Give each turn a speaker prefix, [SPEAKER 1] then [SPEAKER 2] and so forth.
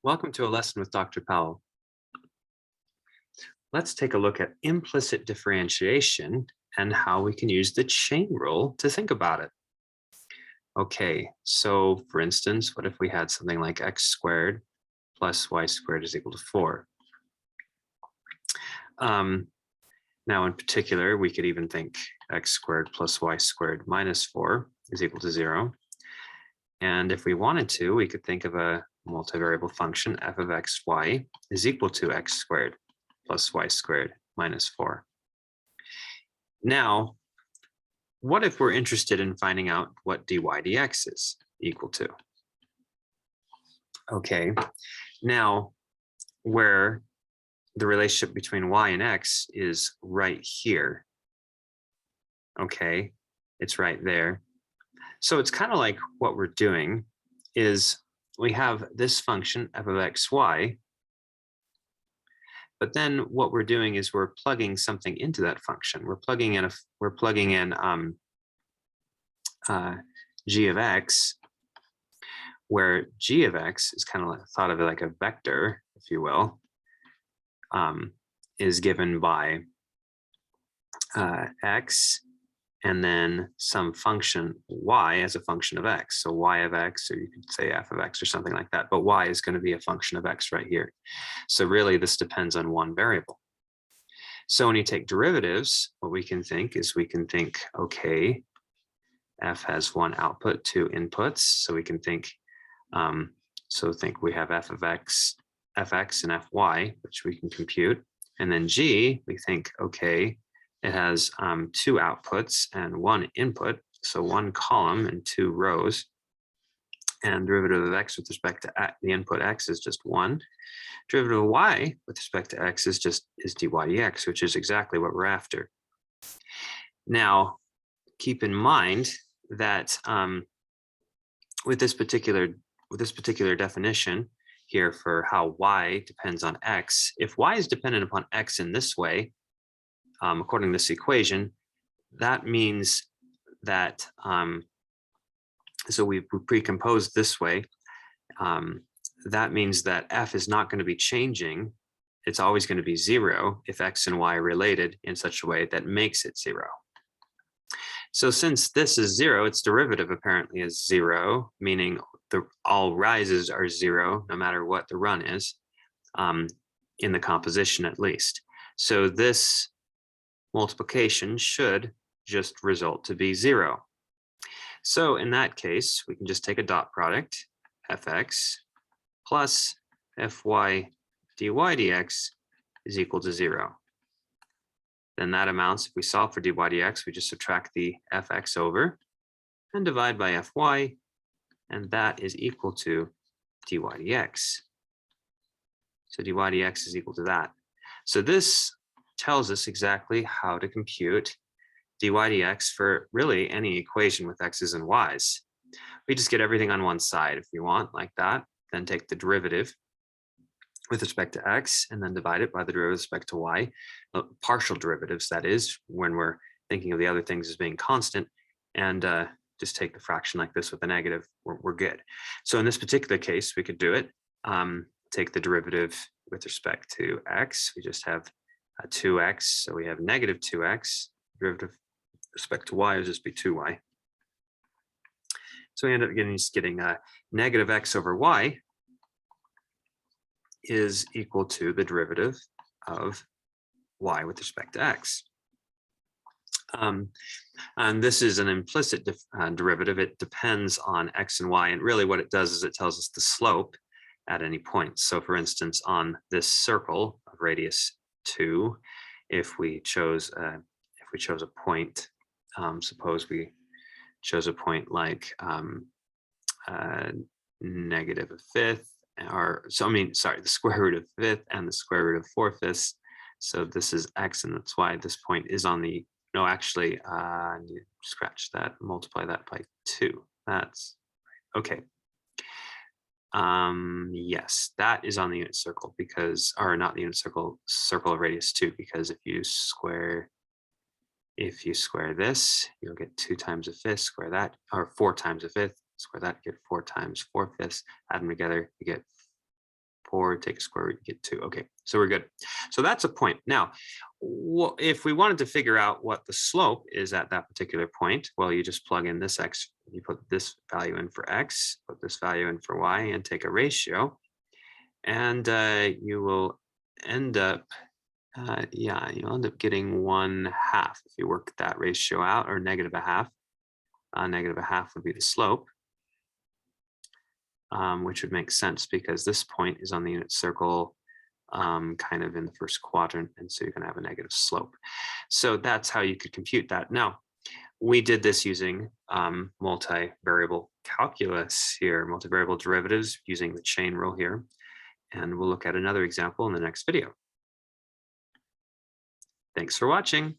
[SPEAKER 1] Welcome to a lesson with Dr. Powell. Let's take a look at implicit differentiation and how we can use the chain rule to think about it. Okay, so for instance, what if we had something like x squared plus y squared is equal to 4? Um, Now, in particular, we could even think x squared plus y squared minus 4 is equal to 0. And if we wanted to, we could think of a multivariable function f of x, y is equal to x squared plus y squared minus 4. Now, what if we're interested in finding out what dy dx is equal to? Okay, now where the relationship between y and x is right here. Okay, it's right there. So it's kind of like what we're doing is we have this function f of x, y, but then what we're doing is we're plugging something into that function. We're plugging in g of x, where g of x is kind of like, thought of it like a vector, if you will, is given by x and then some function y as a function of x. So y of x, or you could say f of x or something like that, but y is going to be a function of x right here. So really this depends on one variable. So when you take derivatives, what we can think is okay, f has one output, two inputs. So we can think, think we have f of x, fx and fy, which we can compute. And then g, we think, okay, it has two outputs and one input. So one column and two rows. And derivative of x with respect to the input x is just 1. Derivative of y with respect to x is dy dx, which is exactly what we're after. Now, keep in mind that with this particular definition here for how y depends on x, if y is dependent upon x in this way, according to this equation, that means that so we precompose this way. That means that f is not going to be changing. It's always going to be 0 if x and y are related in such a way that makes it 0. So since this is 0, its derivative apparently is 0, meaning all rises are 0 no matter what the run is, in the composition at least. So this multiplication should just result to be 0. So in that case, we can just take a dot product, fx plus fy dy dx is equal to 0. Then that amounts, if we solve for dy dx, we just subtract the fx over and divide by fy, and that is equal to dy dx. So dy dx is equal to that. So this tells us exactly how to compute dy dx for really any equation with x's and y's. We just get everything on one side if we want, like that, then take the derivative with respect to x and then divide it by the derivative with respect to y. Partial derivatives, that is, when we're thinking of the other things as being constant, and just take the fraction like this with a negative, we're good. So in this particular case, we could do it. Take the derivative with respect to x. We just have 2x, so we have negative 2x. Derivative with respect to y will just be 2y. So we end up getting negative x over y is equal to the derivative of y with respect to x. And this is an implicit derivative. It depends on x and y, and really what it does is it tells us the slope at any point. So for instance, on this circle of radius 2, if we chose a point, suppose we chose a point like negative a fifth, the square root of fifth and the square root of 4/5. So this is x and that's y. This point is on the, no, actually, I need to scratch that, multiply that by 2. That's okay. Yes, that is on the unit circle because, or not the unit circle, circle of radius 2, because if you square this, you'll get 2 times a fifth, square that, or 4 times a fifth, square that, get 4 times 4/5. Add them together, you get 4, take a square root, you get 2. Okay, so we're good. So that's a point. Now, if we wanted to figure out what the slope is at that particular point, well, you just plug in this x, you put this value in for x, put this value in for y, and take a ratio, and you will end up, you'll end up getting 1/2 if you work that ratio out, or negative a half. Negative a half would be the slope. Which would make sense because this point is on the unit circle kind of in the first quadrant, and so you're going to have a negative slope. So that's how you could compute that. Now, we did this using multivariable calculus here, multivariable derivatives using the chain rule here, and we'll look at another example in the next video. Thanks for watching.